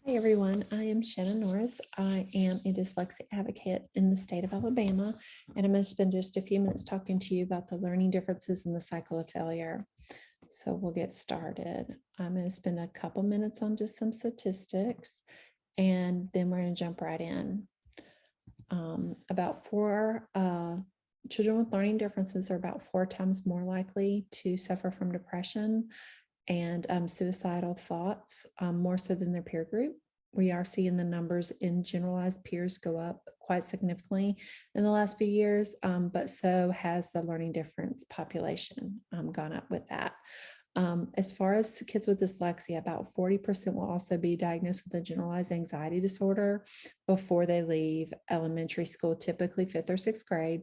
Hey everyone, I am Shannon Norris. I am a dyslexia advocate in the state of Alabama, and I'm going to spend just a few minutes talking to you about the learning differences in the cycle of failure. So we'll get started. I'm going to spend a couple minutes on just some statistics, and then we're going to jump right in. About four children with learning differences are about 4 times more likely to suffer from depression and suicidal thoughts, more so than their peer group. We are seeing the numbers in generalized peers go up quite significantly in the last few years, but so has the learning difference population gone up with that. As far as kids with dyslexia, about 40% will also be diagnosed with a generalized anxiety disorder before they leave elementary school, typically 5th or 6th grade.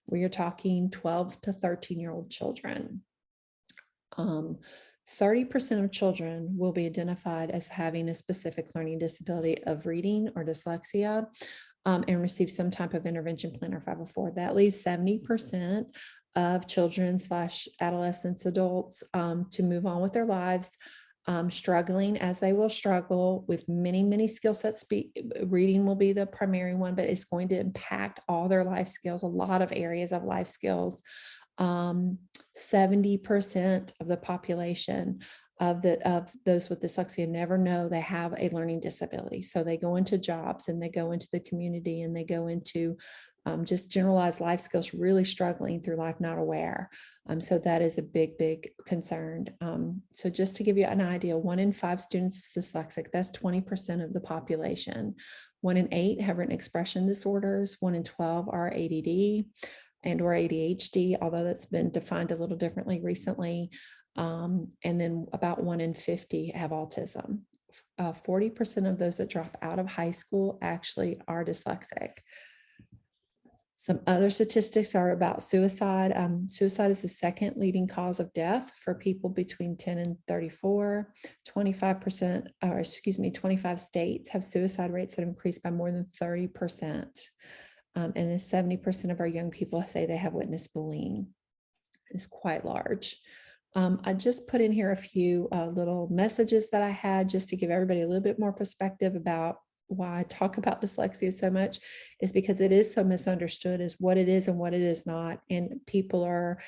We are talking 12 to 13-year-old children. 30% of children will be identified as having a specific learning disability of reading or dyslexia and receive some type of intervention plan or 504. That leaves 70% of children / adolescents, adults to move on with their lives, struggling as they will struggle with many skill sets. Reading will be the primary one, but it's going to impact all their life skills, a lot of areas of life skills. 70% of the population of those with dyslexia never know they have a learning disability. So they go into jobs and they go into the community and they go into just generalized life skills, really struggling through life, not aware. So that is a big concern. So just to give you an idea, 1 in 5 students is dyslexic. That's 20% of the population. 1 in 8 have written expression disorders. 1 in 12 are ADD and or ADHD, although that's been defined a little differently recently. And then about 1 in 50 have autism. 40% of those that drop out of high school actually are dyslexic. Some other statistics are about suicide. Suicide is the second leading cause of death for people between 10 and 34. 25%, or excuse me, 25 states have suicide rates that have increased by more than 30%. And then 70% of our young people say they have witnessed bullying. It's quite large. I just put in here a few little messages that I had just to give everybody a little bit more perspective about why I talk about dyslexia so much, is because it is so misunderstood as what it is and what it is not. And people are,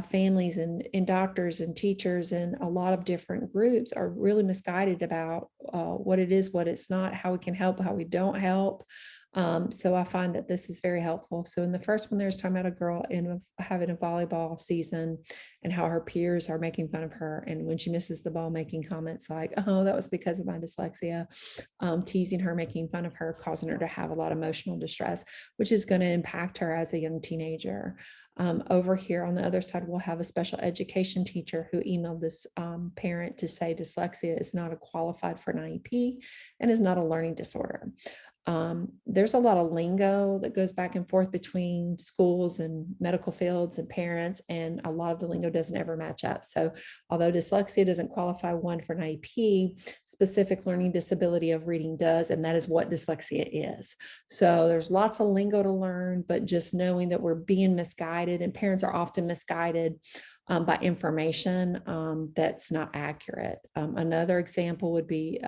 families and doctors and teachers and a lot of different groups are really misguided about what it is, what it's not, how we can help, how we don't help. So I find that this is very helpful. So in the first one, there's talking about a girl having a volleyball season and how her peers are making fun of her. And when she misses the ball, making comments like, oh, that was because of my dyslexia, teasing her, making fun of her, causing her to have a lot of emotional distress, which is going to impact her as a young teenager. Over here on the other side, we'll have a special education teacher who emailed this parent to say dyslexia is not a qualified for an IEP and is not a learning disorder. There's a lot of lingo that goes back and forth between schools and medical fields and parents, and a lot of the lingo doesn't ever match up. So although dyslexia doesn't qualify one for an IEP, specific learning disability of reading does, and that is what dyslexia is. So there's lots of lingo to learn, but just knowing that we're being misguided, and parents are often misguided by information that's not accurate. Another example would be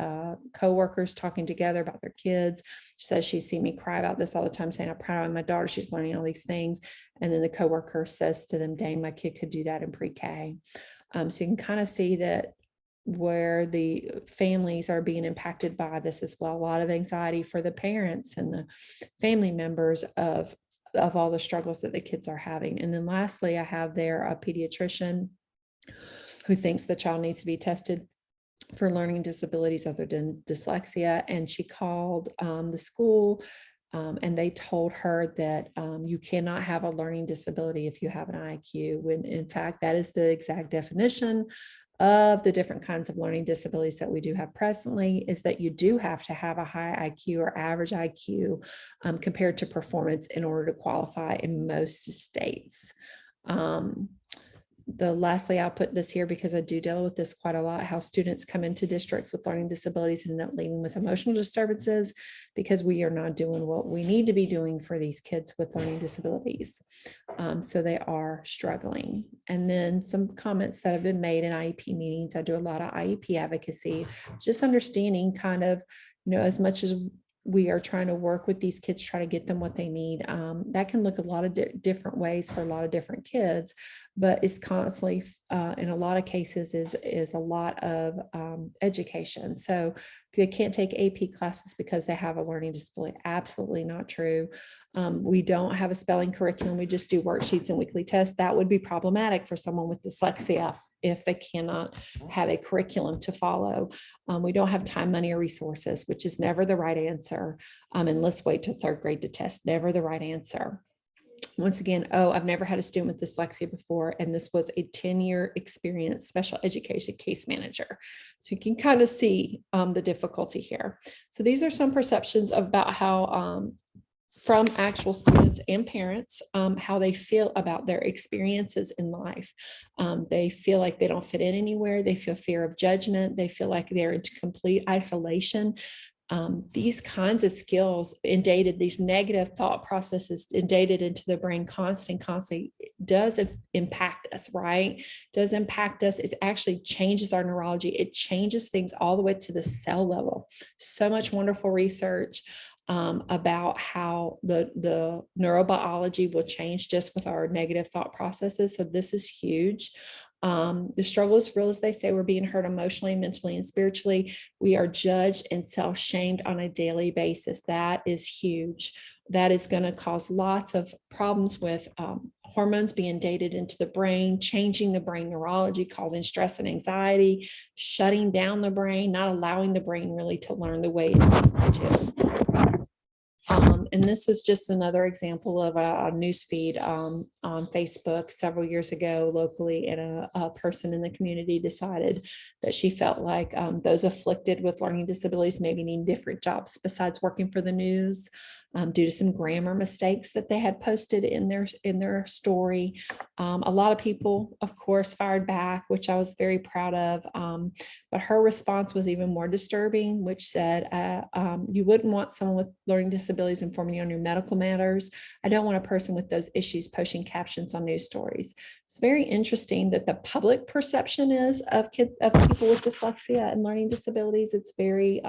coworkers talking together about their kids. She says she's seen me cry about this all the time, saying I'm proud of my daughter, she's learning all these things. And then the coworker says to them, dang, my kid could do that in pre-K. So you can kind of see that where the families are being impacted by this as well. A lot of anxiety for the parents and the family members of all the struggles that the kids are having. And then lastly, I have there a pediatrician who thinks the child needs to be tested for learning disabilities other than dyslexia. And she called the school and they told her that you cannot have a learning disability if you have an IQ, when in fact, that is the exact definition of the different kinds of learning disabilities that we do have presently, is that you do have to have a high IQ or average IQ compared to performance in order to qualify in most states. lastly, I'll put this here because I do deal with this quite a lot, how students come into districts with learning disabilities and end up leaving with emotional disturbances because we are not doing what we need to be doing for these kids with learning disabilities. So they are struggling. And then some comments that have been made in IEP meetings. I do a lot of IEP advocacy, just understanding kind of, as much as we are trying to work with these kids, try to get them what they need. That can look a lot of different ways for a lot of different kids, but it's constantly, in a lot of cases, is a lot of education. So they can't take AP classes because they have a learning disability. Absolutely not true. We don't have a spelling curriculum. We just do worksheets and weekly tests. That would be problematic for someone with dyslexia if they cannot have a curriculum to follow. We don't have time, money, or resources, which is never the right answer. And let's wait till third grade to test, never the right answer. Once again, I've never had a student with dyslexia before, and this was a 10-year experience special education case manager. So you can kind of see the difficulty here. So these are some perceptions about how from actual students and parents, how they feel about their experiences in life. They feel like they don't fit in anywhere. They feel fear of judgment. They feel like they're in complete isolation. These kinds of skills inundated, these negative thought processes inundated into the brain constantly does impact us, right? Does impact us. It actually changes our neurology. It changes things all the way to the cell level. So much wonderful research about how the neurobiology will change just with our negative thought processes. So this is huge. The struggle is real, as they say. We're being hurt emotionally, mentally, and spiritually. We are judged and self-shamed on a daily basis. That is huge. That is going to cause lots of problems with hormones being dated into the brain, changing the brain neurology, causing stress and anxiety, shutting down the brain, not allowing the brain really to learn the way it needs to. And this is just another example of a news feed on Facebook several years ago locally, and a person in the community decided that she felt like those afflicted with learning disabilities maybe need different jobs besides working for the news. Due to some grammar mistakes that they had posted in their story. A lot of people, of course, fired back, which I was very proud of. But her response was even more disturbing, which said, you wouldn't want someone with learning disabilities informing you on your medical matters. I don't want a person with those issues posting captions on news stories. It's very interesting that the public perception is of people with dyslexia and learning disabilities. It's very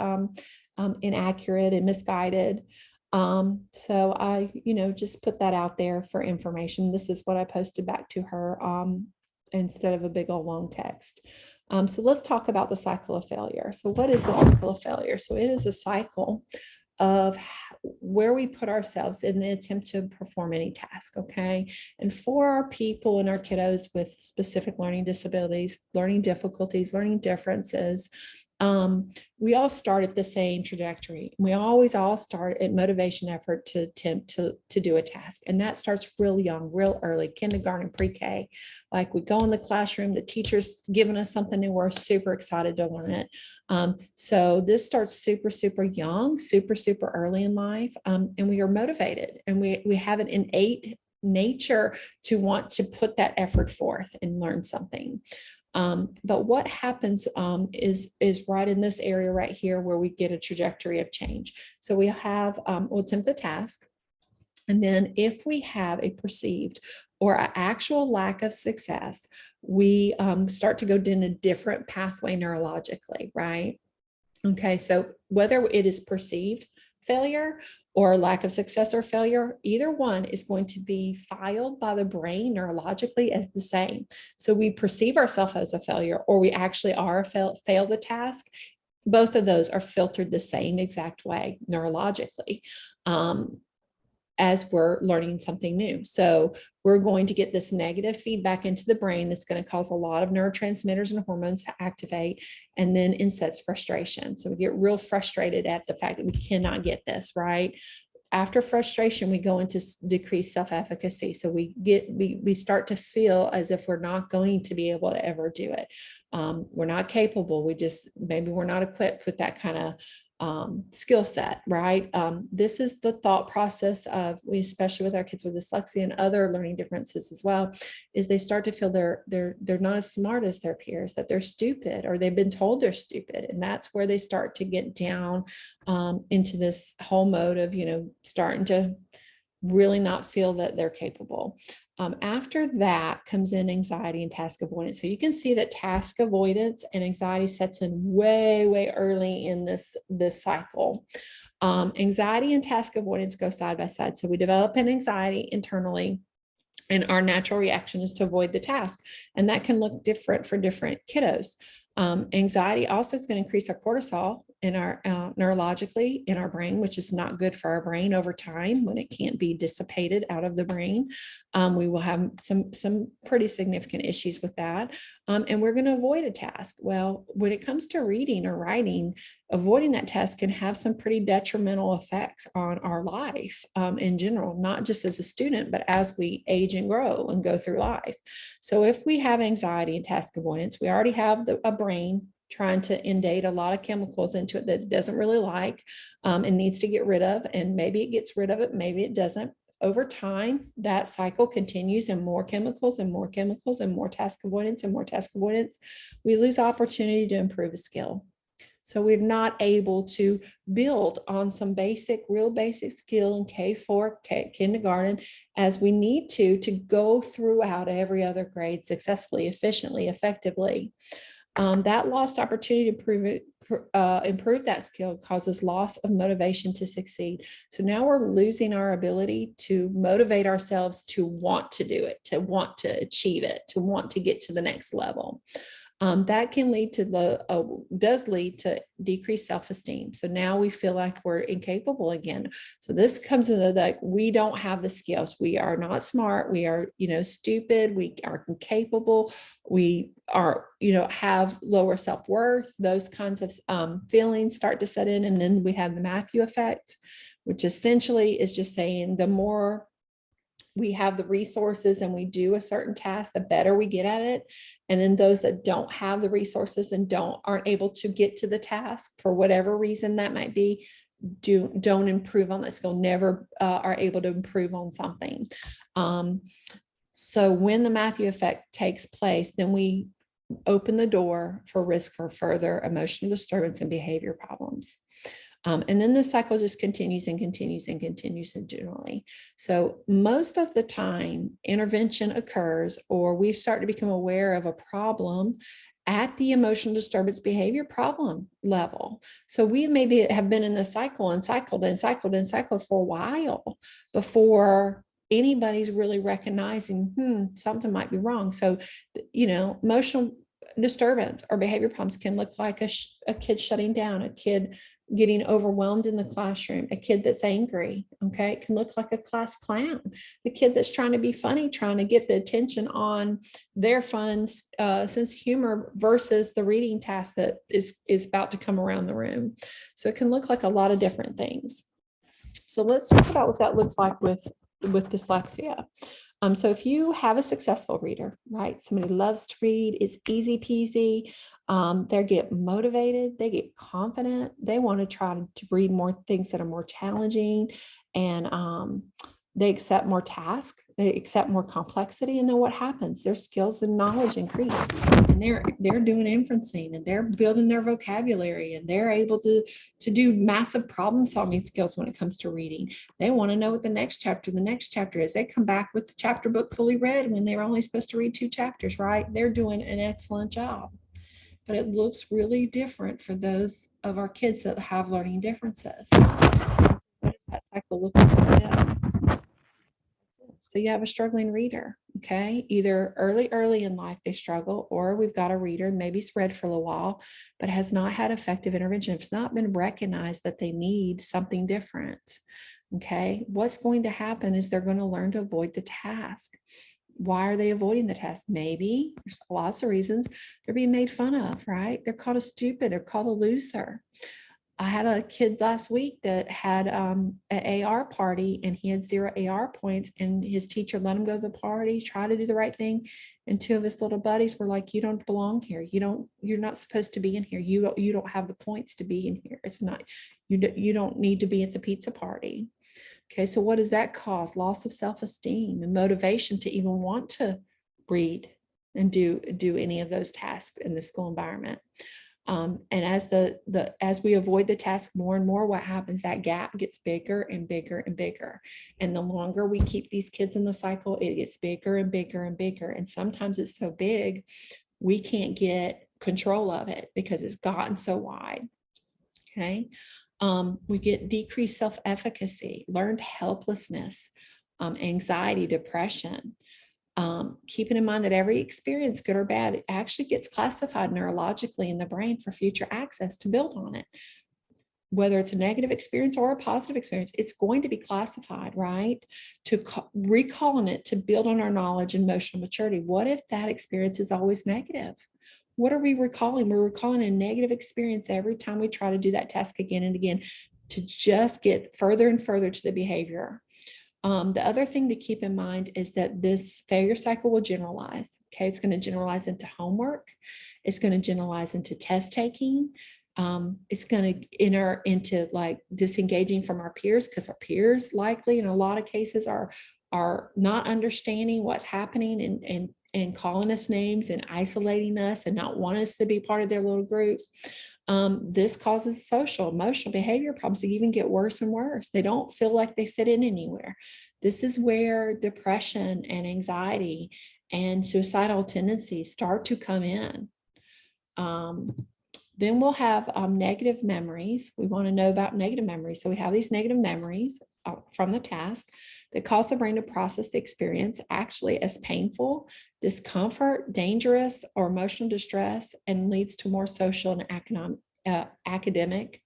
inaccurate and misguided. So I, just put that out there for information. This is what I posted back to her instead of a big old long text. So let's talk about the cycle of failure. So what is the cycle of failure? So it is a cycle of where we put ourselves in the attempt to perform any task, okay? And for our people and our kiddos with specific learning disabilities, learning difficulties, learning differences, we all start at the same trajectory. We always all start at motivation effort to attempt to do a task. And that starts real young, real early, kindergarten, pre-K. Like we go in the classroom, the teacher's giving us something new, we're super excited to learn it. So this starts super, super young, super, super early in life. And we are motivated, and we have an innate nature to want to put that effort forth and learn something. But what happens is right in this area right here where we get a trajectory of change. So we'll attempt the task. And then if we have a perceived or an actual lack of success, we start to go down a different pathway neurologically, right? Okay, so whether it is perceived failure or lack of success or failure, either one is going to be filed by the brain neurologically as the same. So we perceive ourselves as a failure, or we actually are fail the task. Both of those are filtered the same exact way neurologically. As we're learning something new. So we're going to get this negative feedback into the brain that's going to cause a lot of neurotransmitters and hormones to activate, and then insets frustration. So we get real frustrated at the fact that we cannot get this right. After frustration, we go into decreased self-efficacy. So we start to feel as if we're not going to be able to ever do it. We're not capable. Maybe we're not equipped with that kind of skill set, right? This is the thought process of, especially with our kids with dyslexia and other learning differences as well, is they start to feel they're not as smart as their peers, that they're stupid, or they've been told they're stupid. And that's where they start to get down into this whole mode of, starting to really not feel that they're capable. After that comes in anxiety and task avoidance. So you can see that task avoidance and anxiety sets in way, way early in this cycle. Anxiety and task avoidance go side by side. So we develop an anxiety internally, and our natural reaction is to avoid the task. And that can look different for different kiddos. Anxiety also is going to increase our cortisol in our neurologically in our brain, which is not good for our brain over time when it can't be dissipated out of the brain. We will have some pretty significant issues with that. And we're going to avoid a task. Well, when it comes to reading or writing, avoiding that task can have some pretty detrimental effects on our life in general, not just as a student, but as we age and grow and go through life. So if we have anxiety and task avoidance, we already have a brain trying to indate a lot of chemicals into it that it doesn't really like and needs to get rid of. And maybe it gets rid of it, maybe it doesn't. Over time, that cycle continues, and more chemicals and more chemicals and more task avoidance and more task avoidance. We lose opportunity to improve a skill. So we're not able to build on some real basic skill in K4, kindergarten, as we need to go throughout every other grade successfully, efficiently, effectively. That lost opportunity to improve that skill causes loss of motivation to succeed. So now we're losing our ability to motivate ourselves to want to do it, to want to achieve it, to want to get to the next level. That can lead to does lead to decreased self-esteem. So now we feel like we're incapable again. So this comes into like, we don't have the skills. We are not smart. We are, stupid. We are incapable. We are, have lower self-worth. Those kinds of feelings start to set in. And then we have the Matthew effect, which essentially is just saying the more we have the resources and we do a certain task, the better we get at it. And then those that don't have the resources and aren't able to get to the task for whatever reason that might be, don't improve on that skill, never are able to improve on something. So when the Matthew effect takes place, then we open the door for risk for further emotional disturbance and behavior problems. And then the cycle just continues and continues and continues generally. So most of the time, intervention occurs, or we start to become aware of a problem at the emotional disturbance behavior problem level. So we maybe have been in the cycle and cycled and cycled and cycled for a while before anybody's really recognizing, something might be wrong. So, emotional disturbance or behavior problems can look like a kid shutting down, a kid getting overwhelmed in the classroom, a kid that's angry. Okay. It can look like a class clown, the kid that's trying to be funny, trying to get the attention on their fun sense of humor versus the reading task that is about to come around the room. So it can look like a lot of different things. So let's talk about what that looks like with dyslexia. So if you have a successful reader, right? Somebody loves to read, it's easy peasy. They get motivated, they get confident, they want to try to read more things that are more challenging, and they accept more tasks, they accept more complexity, and then what happens? Their skills and knowledge increase, and they're doing inferencing, and they're building their vocabulary, and they're able to do massive problem solving skills when it comes to reading. They want to know what the next chapter is. They come back with the chapter book fully read when they were only supposed to read 2 chapters, right? They're doing an excellent job. But it looks really different for those of our kids that have learning differences. What does that cycle look like for them? So you have a struggling reader, okay? Either early in life they struggle, or we've got a reader, maybe it's read for a little while, but has not had effective intervention. It's not been recognized that they need something different, okay? What's going to happen is they're going to learn to avoid the task. Why are they avoiding the task? Maybe there's lots of reasons. They're being made fun of, right? They're called a stupid or called a loser. I had a kid last week that had an AR party, and he had 0 AR points, and his teacher let him go to the party, try to do the right thing. And 2 of his little buddies were like, you don't belong here. You're not supposed to be in here. You don't have the points to be in here. It's not, you don't need to be at the pizza party. Okay, so what does that cause? Loss of self-esteem and motivation to even want to read and do any of those tasks in the school environment. And as we avoid the task more and more, what happens? That gap gets bigger and bigger and bigger. And the longer we keep these kids in the cycle, it gets bigger and bigger and bigger. And sometimes it's so big, we can't get control of it because it's gotten so wide. Okay. We get decreased self-efficacy, learned helplessness, anxiety, depression. Keeping in mind that every experience, good or bad, it actually gets classified neurologically in the brain for future access to build on it. Whether it's a negative experience or a positive experience, it's going to be classified, right? To recalling it, to build on our knowledge and emotional maturity. What if that experience is always negative? What are we recalling? We're recalling a negative experience every time we try to do that task again and again to just get further and further to the behavior. The other thing to keep in mind is that this failure cycle will generalize. Okay, it's going to generalize into homework. It's going to generalize into test taking. It's going to enter into like disengaging from our peers, because our peers likely in a lot of cases are not understanding what's happening and calling us names and isolating us and not want us to be part of their little group. This causes social, emotional behavior problems to even get worse and worse. They don't feel like they fit in anywhere. This is where depression and anxiety and suicidal tendencies start to come in. Then we'll have negative memories. We want to know about negative memories. So we have these negative memories from the task that cause the brain to process the experience actually as painful, discomfort, dangerous, or emotional distress, and leads to more social and academic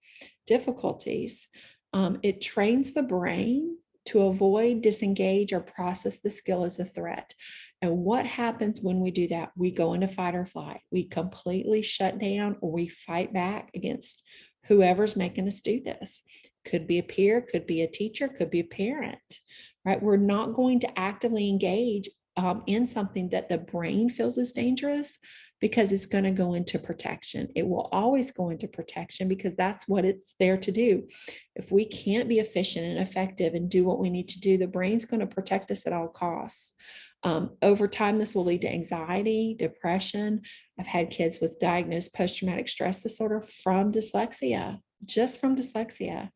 difficulties. It trains the brain to avoid, disengage, or process the skill as a threat. And what happens when we do that? We go into fight or flight. We completely shut down, or we fight back against whoever's making us do this. Could be a peer, could be a teacher, could be a parent, right? We're not going to actively engage in something that the brain feels is dangerous, because it's going to go into protection. It will always go into protection because that's what it's there to do. If we can't be efficient and effective and do what we need to do, the brain's going to protect us at all costs. Over time, this will lead to anxiety, depression. I've had kids with diagnosed post-traumatic stress disorder from dyslexia, just from dyslexia,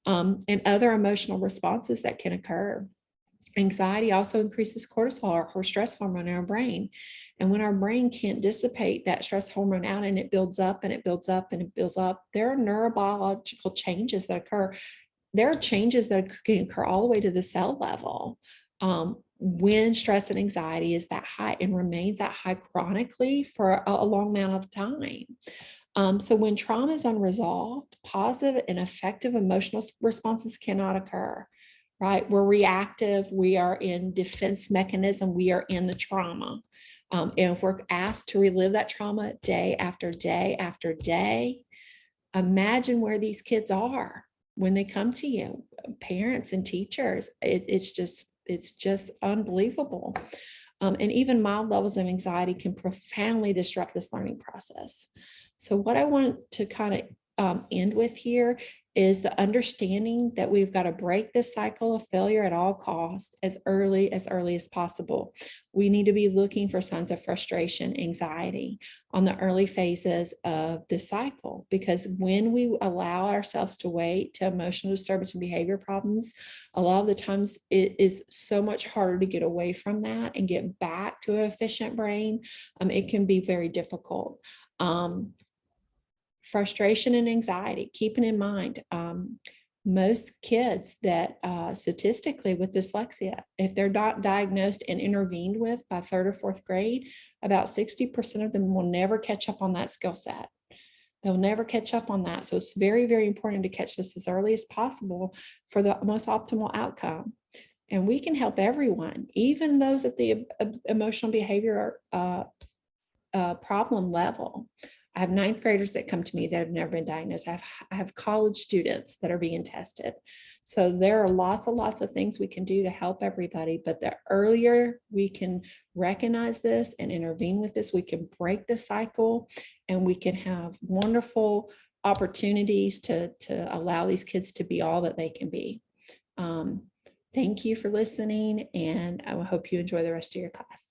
and other emotional responses that can occur. Anxiety also increases cortisol, or stress hormone in our brain. And when our brain can't dissipate that stress hormone out, and it builds up and it builds up and it builds up, there are neurobiological changes that occur. There are changes that can occur all the way to the cell level when stress and anxiety is that high and remains that high chronically for a long amount of time. So when trauma is unresolved, positive and effective emotional responses cannot occur. Right? We're reactive. We are in defense mechanism. We are in the trauma. And if we're asked to relive that trauma day after day after day, imagine where these kids are when they come to you, parents and teachers. It's just unbelievable. And even mild levels of anxiety can profoundly disrupt this learning process. So what I want to kind of end with here is the understanding that we've got to break this cycle of failure at all costs as early as possible. We need to be looking for signs of frustration, anxiety on the early phases of the cycle, because when we allow ourselves to wait to emotional disturbance and behavior problems, a lot of the times it is so much harder to get away from that and get back to an efficient brain. It can be very difficult. Frustration and anxiety, keeping in mind, most kids that statistically with dyslexia, if they're not diagnosed and intervened with by 3rd or 4th grade, about 60% of them will never catch up on that skill set. They'll never catch up on that. So it's very, very important to catch this as early as possible for the most optimal outcome. And we can help everyone, even those at the emotional behavior problem level. I have ninth graders that come to me that have never been diagnosed. I have college students that are being tested. So there are lots and lots of things we can do to help everybody. But the earlier we can recognize this and intervene with this, we can break the cycle and we can have wonderful opportunities to allow these kids to be all that they can be. Thank you for listening, and I hope you enjoy the rest of your class.